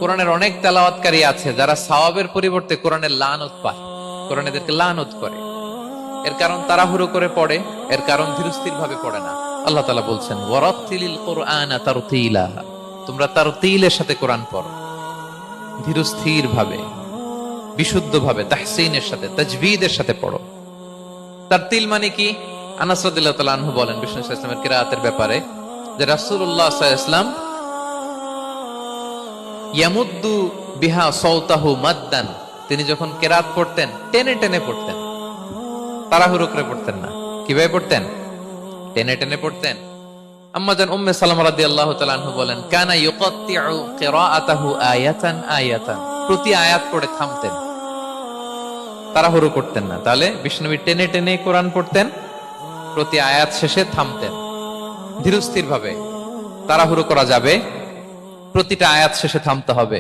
কোরআনের অনেক তেলাওয়াতকারী আছে যারা সওয়াবের পরিবর্তে কোরআনের লানত পায়, কোরআন এদেরকে লানত করে। এর কারণ তাড়াহুড়ো করে পড়ে, এর কারণ ধীরস্থির ভাবে পড়ে না। আল্লাহ তাআলা বলছেন ওয়ারাত্তিলিল কুরআনা তারতিলা, তোমরা তারতিলের সাথে কোরআন পড়ো, ধীরস্থির ভাবে, বিশুদ্ধ ভাবে, তাহসিনের সাথে, তাজবিদের সাথে পড়ো। তারতিল মানে কি? আনাস রাদিয়াল্লাহু তাআলা আনহু বলেন বিষ্ণু সাল্লাল্লাহু আলাইহি ওয়াসাল্লামের কিরাআতের ব্যাপারে যে রাসূলুল্লাহ সাল্লাল্লাহু আলাইহি ওয়াসাল্লাম ইয়ামুদ্দু বিহা সাওতাহু মাদ্দান, তিনি যখন কিরাত পড়তেন টেনে টেনে পড়তেন, তাড়াহুড়ো করে পড়তেন না। কিভাবে পড়তেন? টেনে টেনে পড়তেন। আম্মা জান উম্মে সালামা রাদিয়াল্লাহু তাআলা আনহা বলেন কানা ইউকাত্তিউ কিরাআতাহু আয়াতান আয়াতান, প্রতি আয়াত পড়ে থামতেন, তাড়াহুড়ো করতেন না। তাহলে বিষ্ণুবী টেনে টেনে কোরআন পড়তেন, প্রতি আয়াত শেষে থামতেন, ধীরস্থির ভাবে। তাড়াহুড়ো করা যাবে, প্রতিটা আয়াত শেষে থামতে হবে।